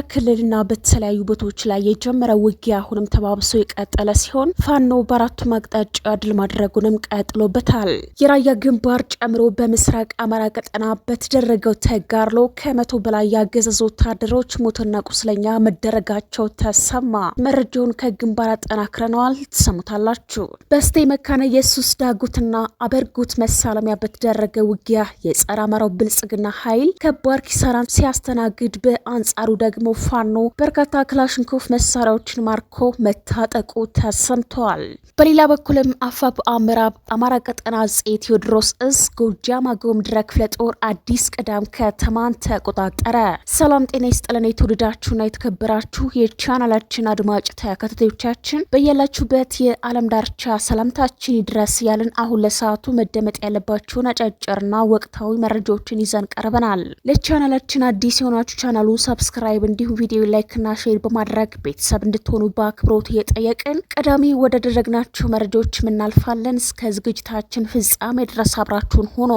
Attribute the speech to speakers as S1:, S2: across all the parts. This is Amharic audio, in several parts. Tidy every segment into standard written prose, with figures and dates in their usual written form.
S1: ክልልና በተለያዩ ቦታዎች ላይ የጀመረው ውጊያ አሁንም ተባብሶ የቀጠለ ሲሆን ፋኖ በአራቱም አቅጣጫ ድል ማድረጉንም ቀጥሎበታል። የራያ ግንባር ጨምሮ በምስራቅ አማራ ቀጠና በተደረገው ተጋድሎ ከ100 በላይ ያገዛዙ ወታደሮች ሞትና ቁስለኛ መደረጋቸው ተሰማ። መረጃውን ከግንባር አጠናክረነዋል፣ ትሰሙታላችሁ። በስቴ መካነ ኢየሱስ ዳጉትና አበርጉት መሳለሚያ በተደረገ ውጊያ የጸረ አማራው ብልጽግና ኃይል ከባድ ኪሳራን ሲያስተናግድ በአንጻሩ ደግሞ ፋኖ በርካታ ክላሽንኮቭ መሳሪያዎችን ማርኮ መታጠቁ ተሰምተዋል። በሌላ በኩልም አፋብአ ምዕራብ አማራ ቀጠና አፄ ቴዎድሮስ እዝ ጎጃም አገው ምድር ክፍለ ጦር አዲስ ቅዳም ከተማን ተቆጣጠረ። ሰላም ጤና ይስጥልን የተወደዳችሁና የተከበራችሁ የቻናላችን አድማጭ ተከታታዮቻችን በያላችሁበት የዓለም ዳርቻ ሰላምታችን ይድረስ ያልን አሁን ለሰዓቱ መደመጥ ያለባችሁን አጫጭርና ወቅታዊ መረጃዎችን ይዘን ቀርበናል። ለቻናላችን አዲስ የሆናችሁ ቻናሉ ሰብስክራይብ እንዲሁም ቪዲዮ ላይክ እና ሼር በማድረግ ቤተሰብ እንድትሆኑ በአክብሮት እየጠየቅን ቀዳሚ ወደ ደረግናቸው መረጃዎች እናልፋለን። እስከ ዝግጅታችን ፍጻሜ ድረስ አብራችሁን ሆኖ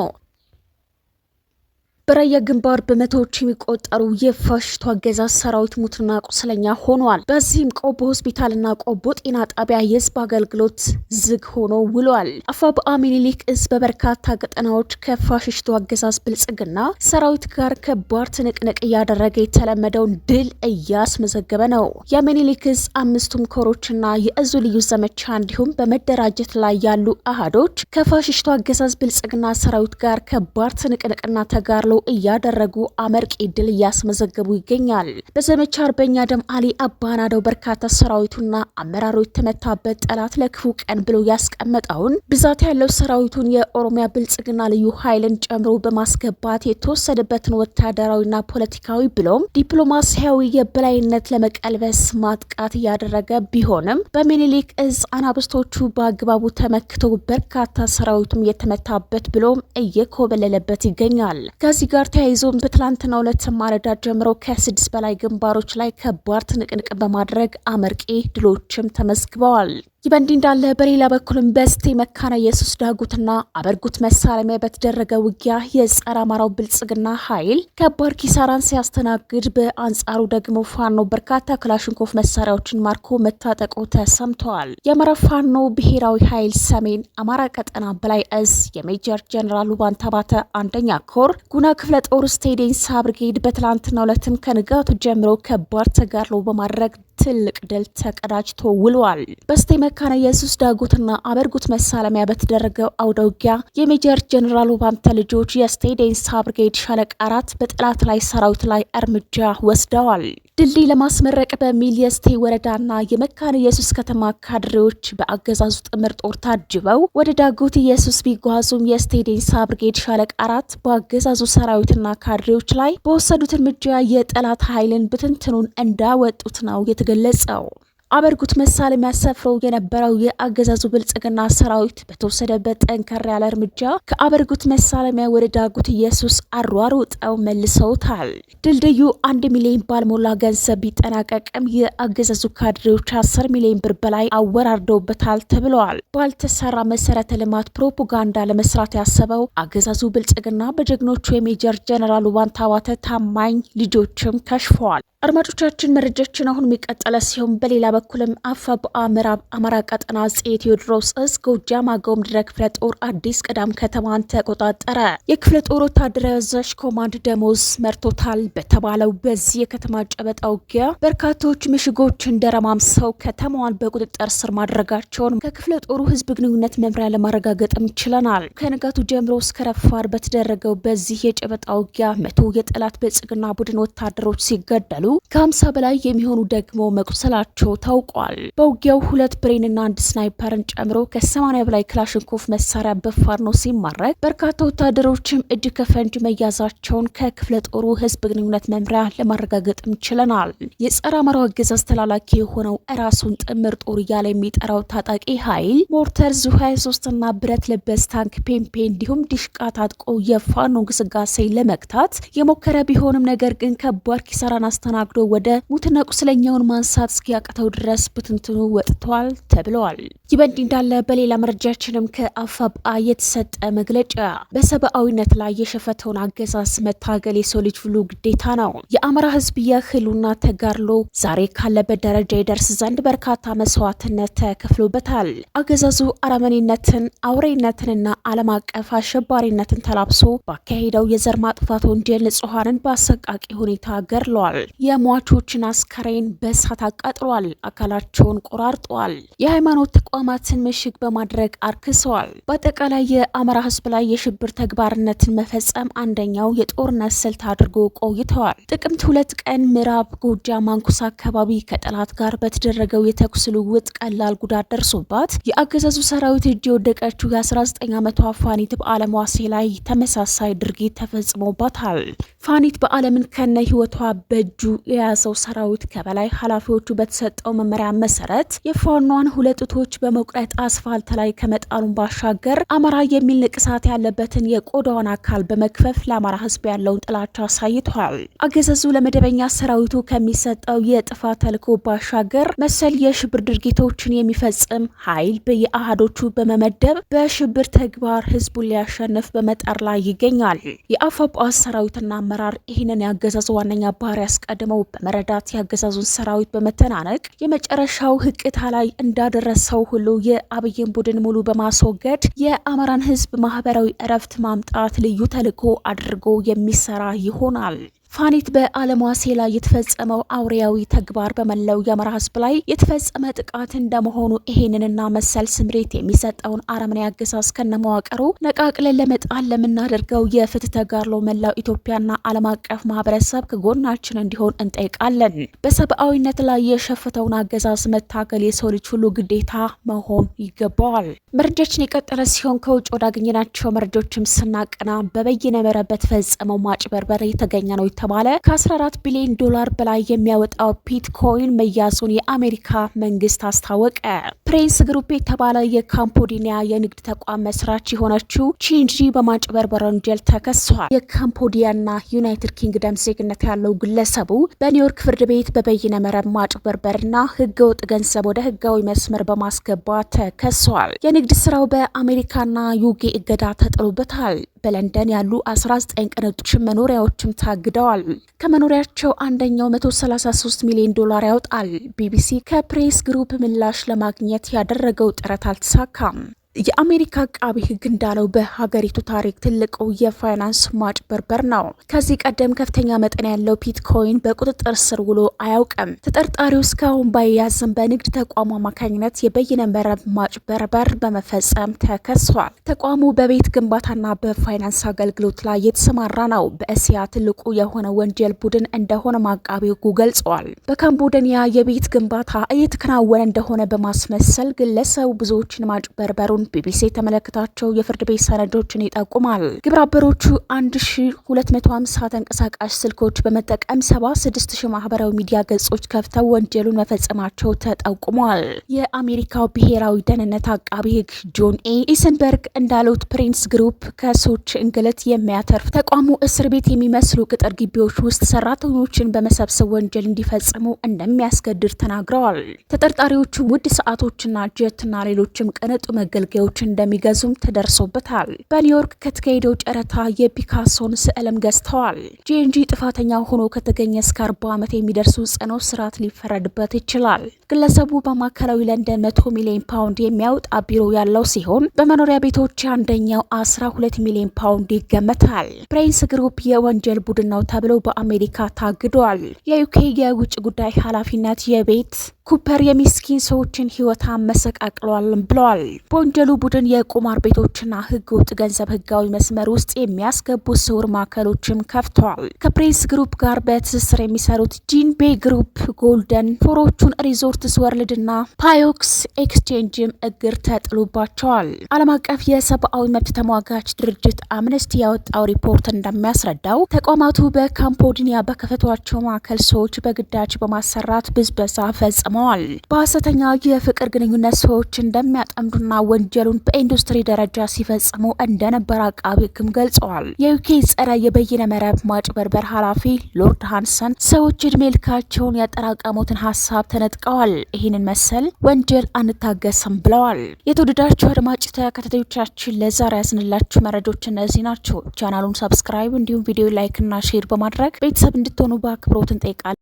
S1: በራያ ግንባር በመቶዎች የሚቆጠሩ የፋሽስቱ አገዛዝ ሰራዊት ሙትና ቁስለኛ ሆኗል። በዚህም ቆቦ ሆስፒታልና ቆቦ ጤና ጣቢያ የህዝብ አገልግሎት ዝግ ሆኖ ውሏል። አፋብአ ሚኒሊክ እዝ በበርካታ ቀጠናዎች ከፋሽስቱ አገዛዝ ብልጽግና ሰራዊት ጋር ከባድ ትንቅንቅ እያደረገ የተለመደውን ድል እያስመዘገበ ነው። የሚኒሊክ እዝ አምስቱም ኮሮችና የእዙ ልዩ ዘመቻ እንዲሁም በመደራጀት ላይ ያሉ አሃዶች ከፋሽስቱ አገዛዝ ብልጽግና ሰራዊት ጋር ከባድ ትንቅንቅና ተጋርሎ እያደረጉ አመርቂ ድል እያስመዘገቡ ይገኛል። በዘመቻ አርበኛ ደም አሊ አባናደው በርካታ ሰራዊቱና አመራሩ የተመታበት ጠላት ለክፉ ቀን ብሎ ያስቀመጠውን ብዛት ያለው ሰራዊቱን የኦሮሚያ ብልጽግና ልዩ ኃይልን ጨምሮ በማስገባት የተወሰደበትን ወታደራዊና ፖለቲካዊ ብሎም ዲፕሎማሲያዊ የበላይነት ለመቀልበስ ማጥቃት እያደረገ ቢሆንም በሚኒሊክ እዝ አናብስቶቹ በአግባቡ ተመክተው በርካታ ሰራዊቱም የተመታበት ብሎም እየኮበለለበት ይገኛል። ከዚህ ጋር ተያይዞም በትላንትናው ዕለት ማለዳ ጀምሮ ከ6 በላይ ግንባሮች ላይ ከባድ ትንቅንቅ በማድረግ አመርቂ ድሎችም ተመዝግበዋል። ይህ በእንዲህ እንዳለ በሌላ በኩልም በስቴ መካነ ኢየሱስ ዳጉትና አበርጉት መሳለሚያ በተደረገ ውጊያ የጸረ አማራው ብልጽግና ኃይል ከባድ ኪሳራን ሲያስተናግድ፣ በአንጻሩ ደግሞ ፋኖ በርካታ ክላሽንኮቭ መሳሪያዎችን ማርኮ መታጠቁ ተሰምተዋል። የአማራ ፋኖ ብሔራዊ ኃይል ሰሜን አማራ ቀጠና በላይ እዝ የሜጀር ጀነራል ውባንታ ባተ አንደኛ ኮር ጉና ክፍለ ጦር ስቴዴንሳ ብርጌድ በትላንትናው ዕለትም ከንጋቱ ጀምሮ ከባድ ተጋድሎ በማድረግ ትልቅ ድል ተቀዳጅቶ ውሏል። በስቴ መካነ ኢየሱስ ዳጉትና አበርጉት መሳለሚያ በተደረገው አውደ ውጊያ የሜጀር ጀነራል ውባንተ ልጆች የስቴዴንሳ ብርጌድ ሻለቃ 4 በጠላት ላይ ሰራዊት ላይ እርምጃ ወስደዋል። ድልድይ ለማስመረቅ በሚል የስቴ ወረዳና የመካነ ኢየሱስ ከተማ ካድሬዎች በአገዛዙ ጥምር ጦር ታጅበው ወደ ዳጉት ኢየሱስ ቢጓዙም የስቴዴንሳ ብርጌድ ሻለቃ 4 በአገዛዙ ሰራዊትና ካድሬዎች ላይ በወሰዱት እርምጃ የጠላት ኃይልን ብትንትኑን እንዳወጡት ነው የተገለጸው። አበርጉት መሳለሚያ ሰፍረው የነበረው የአገዛዙ ብልጽግና ሰራዊት በተወሰደበት ጠንከር ያለ እርምጃ ከአበርጉት መሳለሚያ ወደ ዳጉት ኢየሱስ አሯሩጠው መልሰውታል። ድልድዩ 1 ሚሊዮን ባልሞላ ገንዘብ ቢጠናቀቅም የአገዛዙ ካድሬዎች 10 ሚሊዮን ብር በላይ አወራርደውበታል ተብለዋል። ባልተሰራ መሰረተ ልማት ፕሮፓጋንዳ ለመስራት ያሰበው አገዛዙ ብልጽግና በጀግኖቹ የሜጀር ጀነራል ውባንታ ባተ ታማኝ ልጆችም ከሽፈዋል። አድማጮቻችን መረጃችን አሁን የሚቀጠለ ሲሆን በሌላ በኩልም አፋብአ ምዕራብ አማራ ቀጠና አፄ ቴዎድሮስ እዝ ጎጃም አገው ምድር ክፍለ ጦር አዲስ ቅዳም ከተማን ተቆጣጠረ። የክፍለ ጦር ወታደራዊ አዛዥ ኮማንድ ደሞዝ መርቶታል በተባለው በዚህ የከተማ ጨበጣ ውጊያ በርካቶች ምሽጎችን ደረማምሰው ከተማዋን በቁጥጥር ስር ማድረጋቸውን ከክፍለ ጦሩ ህዝብ ግንኙነት መምሪያ ለማረጋገጥም ችለናል። ከንጋቱ ጀምሮ እስከ ረፋድ በተደረገው በዚህ የጨበጣ ውጊያ 100 የጠላት ብልጽግና ቡድን ወታደሮች ሲገደሉ ከ50 በላይ የሚሆኑ ደግሞ መቁሰላቸው ታውቋል። በውጊያው 2 ብሬንና 1 ስናይፐርን ጨምሮ ከ80 በላይ ክላሽንኮቭ መሳሪያ በፋኖ ሲማረክ በርካታ ወታደሮችም እጅ ከፈንጅ መያዛቸውን ከክፍለ ጦሩ ህዝብ ግንኙነት መምሪያ ለማረጋገጥም ችለናል። የጸረ አማራው አገዛዝ ተላላኪ የሆነው ራሱን ጥምር ጦር እያለ የሚጠራው ታጣቂ ኃይል ሞርተር ዙ 23 እና ብረት ለበስ ታንክ ፔምፔ እንዲሁም ዲሽቃ ታጥቆ የፋኖ ግስጋሴ ለመግታት የሞከረ ቢሆንም ነገር ግን ከባድ ኪሳራን አስተናግዷል አስተናግዶ ወደ ሙትና ቁስለኛውን ማንሳት እስኪያቅተው ድረስ ብትንትኑ ወጥቷል ተብለዋል። ይህ በእንዲህ እንዳለ በሌላ መረጃችንም ከአፋብአ የተሰጠ መግለጫ በሰብአዊነት ላይ የሸፈተውን አገዛዝ መታገል የሰው ልጅ ሁሉ ግዴታ ነው። የአማራ ህዝብ የህልውና ተጋድሎ ዛሬ ካለበት ደረጃ ይደርስ ዘንድ በርካታ መስዋዕትነት ተከፍሎበታል። አገዛዙ አረመኔነትን፣ አውሬነትንና ዓለም አቀፍ አሸባሪነትን ተላብሶ ባካሄደው የዘር ማጥፋት ወንጀል ንጹሐንን በአሰቃቂ ሁኔታ ገድለዋል። የሟቾችን አስከሬን በእሳት አቃጥሏል። አካላቸውን ቆራርጠዋል። የሃይማኖት ተቋማትን ምሽግ በማድረግ አርክሰዋል። በአጠቃላይ የአማራ ህዝብ ላይ የሽብር ተግባርነትን መፈጸም አንደኛው የጦርነት ስልት አድርጎ ቆይተዋል። ጥቅምት 2 ቀን ምዕራብ ጎጃም ማንኩሳ አካባቢ ከጠላት ጋር በተደረገው የተኩስ ልውውጥ ቀላል ጉዳት ደርሶባት የአገዛዙ ሰራዊት እጅ የወደቀችው የ19 ዓመቷ ፋኒት በአለም ዋሴ ላይ ተመሳሳይ ድርጊት ተፈጽሞባታል። ፋኒት በአለምን ከነ ህይወቷ በእጁ የያዘው ሰራዊት ከበላይ ኃላፊዎቹ በተሰጠው መመሪያ መሰረት የፋኗን ሁለት ጡቶች በመቁረጥ አስፋልት ላይ ከመጣሉን ባሻገር አማራ የሚል ንቅሳት ያለበትን የቆዳውን አካል በመክፈፍ ለአማራ ህዝብ ያለውን ጥላቻ አሳይቷል። አገዛዙ ለመደበኛ ሰራዊቱ ከሚሰጠው የጥፋት ተልዕኮ ባሻገር መሰል የሽብር ድርጊቶችን የሚፈጽም ኃይል በየአሃዶቹ በመመደብ በሽብር ተግባር ህዝቡን ሊያሸንፍ በመጣር ላይ ይገኛል። የአፋብአ ሰራዊትና አመራር ይህንን ያገዛዙ ዋነኛ ባህሪ ያስቀድመው በመረዳት ያገዛዙን ሰራዊት በመተናነቅ የመጨረሻው ህቅታ ላይ እንዳደረሰው ሁሉ የአብይን ቡድን ሙሉ በማስወገድ የአማራን ህዝብ ማህበራዊ እረፍት ማምጣት ልዩ ተልዕኮ አድርጎ የሚሰራ ይሆናል። ፋኒት በአለም ዋሴ ላይ የተፈጸመው አውሬያዊ ተግባር በመላው የአማራ ህዝብ ላይ የተፈጸመ ጥቃት እንደመሆኑ ይሄንንና መሰል ስምሬት የሚሰጠውን አረመኔ አገዛዝ ከነመዋቀሩ ነቃቅለን ለመጣል ለምናደርገው የፍትህ ተጋድሎ መላው ኢትዮጵያና ዓለም አቀፍ ማህበረሰብ ከጎናችን እንዲሆን እንጠይቃለን። በሰብአዊነት ላይ የሸፈተውን አገዛዝ መታገል የሰው ልጅ ሁሉ ግዴታ መሆን ይገባዋል። መረጃችን የቀጠለ ሲሆን ከውጭ ወዳገኘናቸው መረጃዎችም ስናቀና በበይነ መረብ በተፈጸመው ማጭበርበር የተገኘ ነው ተባለ ከ14 ቢሊዮን ዶላር በላይ የሚያወጣው ቢትኮይን መያዙን የአሜሪካ መንግስት አስታወቀ። ፕሬንስ ግሩፕ የተባለ የካምቦዲያ የንግድ ተቋም መስራች የሆነችው ቺንጂ በማጭበርበር ወንጀል ተከሷል። የካምቦዲያና ዩናይትድ ኪንግደም ዜግነት ያለው ግለሰቡ በኒውዮርክ ፍርድ ቤት በበይነ መረብ ማጭበርበርና ህገወጥ ገንዘብ ወደ ህጋዊ መስመር በማስገባት ተከሷል። የንግድ ስራው በአሜሪካና ዩኬ እገዳ ተጥሎበታል። በለንደን ያሉ 19 ቅንጡ መኖሪያዎችም ታግደዋል። ከመኖሪያቸው አንደኛው 133 ሚሊዮን ዶላር ያወጣል። ቢቢሲ ከፕሬስ ግሩፕ ምላሽ ለማግኘት ያደረገው ጥረት አልተሳካም። የአሜሪካ አቃቢ ህግ እንዳለው በሀገሪቱ ታሪክ ትልቁ የፋይናንስ ማጭበርበር ነው። ከዚህ ቀደም ከፍተኛ መጠን ያለው ቢትኮይን በቁጥጥር ስር ውሎ አያውቅም። ተጠርጣሪው እስካሁን ባይያዝም በንግድ ተቋሙ አማካኝነት የበይነ መረብ ማጭበርበር በመፈጸም ተከሷል። ተቋሙ በቤት ግንባታና በፋይናንስ አገልግሎት ላይ የተሰማራ ነው። በእስያ ትልቁ የሆነ ወንጀል ቡድን እንደሆነ አቃቢ ህጉ ገልጸዋል። በካምቦዲያ የቤት ግንባታ እየተከናወነ እንደሆነ በማስመሰል ግለሰቡ ብዙዎችን ማጭበርበሩን ቢቢሲ የተመለከታቸው የፍርድ ቤት ሰነዶችን ይጠቁማል። ግብረ አበሮቹ 1250 ተንቀሳቃሽ ስልኮች በመጠቀም 76000 ማህበራዊ ሚዲያ ገጾች ከፍተው ወንጀሉን መፈጸማቸው ተጠቁሟል። የአሜሪካው ብሔራዊ ደህንነት አቃቢ ህግ ጆን ኢሰንበርግ እንዳሉት ፕሪንስ ግሩፕ ከሰዎች እንግልት የሚያተርፍ ተቋሙ እስር ቤት የሚመስሉ ቅጥር ግቢዎች ውስጥ ሰራተኞችን በመሰብሰብ ወንጀል እንዲፈጽሙ እንደሚያስገድድ ተናግረዋል። ተጠርጣሪዎቹ ውድ ሰዓቶችና ጀትና ሌሎችም ቅንጡ መገልገያዎች እንደሚገዙም ተደርሶበታል። በኒውዮርክ ከተካሄደው ጨረታ የፒካሶን ስዕልም ገዝተዋል። ጂኤንጂ ጥፋተኛ ሆኖ ከተገኘ እስከ 40 ዓመት የሚደርሱ ጽኑ እስራት ሊፈረድበት ይችላል። ግለሰቡ በማዕከላዊ ለንደን 100 ሚሊዮን ፓውንድ የሚያወጣ ቢሮ ያለው ሲሆን በመኖሪያ ቤቶች አንደኛው 12 ሚሊዮን ፓውንድ ይገመታል። ፕሬንስ ግሩፕ የወንጀል ቡድን ነው ተብሎ በአሜሪካ ታግዷል። የዩኬ የውጭ ጉዳይ ኃላፊነት የቤት ኩፐር የሚስኪን ሰዎችን ህይወት አመሰቃቅሏል ብለዋል። በወንጀሉ ቡድን የቁማር ቤቶችና ህገወጥ ገንዘብ ህጋዊ መስመር ውስጥ የሚያስገቡ ስውር ማዕከሎችም ከፍተዋል። ከፕሬንስ ግሩፕ ጋር በትስስር የሚሰሩት ጂንቤ ግሩፕ፣ ጎልደን ፎርቹን ሪዞርትስ ወርልድ እና ፓዮክስ ኤክስቼንጅም እግር ተጥሎባቸዋል። ዓለም አቀፍ የሰብአዊ መብት ተሟጋች ድርጅት አምነስቲ ያወጣው ሪፖርት እንደሚያስረዳው ተቋማቱ በካምቦዲያ በከፈቷቸው ማዕከል ሰዎች በግዳጅ በማሰራት ብዝበዛ ፈጽመዋል። በሐሰተኛ የፍቅር ግንኙነት ሰዎች እንደሚያጠምዱና ወንጀሉን በኢንዱስትሪ ደረጃ ሲፈጽሙ እንደነበር አቃቤ ሕግም ገልጸዋል። የዩኬ ጸረ የበይነ መረብ ማጭበርበር ኃላፊ ሎርድ ሃንሰን ሰዎች እድሜ ልካቸውን ያጠራቀሙትን ሀሳብ ተነጥቀዋል፣ ይህንን መሰል ወንጀል አንታገስም ብለዋል። የተወደዳችሁ አድማጭ ተከታታዮቻችን ለዛሬ ያስንላችሁ መረጃዎች እነዚህ ናቸው። ቻናሉን ሰብስክራይብ እንዲሁም ቪዲዮ ላይክ እና ሼር በማድረግ ቤተሰብ እንድትሆኑ በአክብሮት እንጠይቃለን።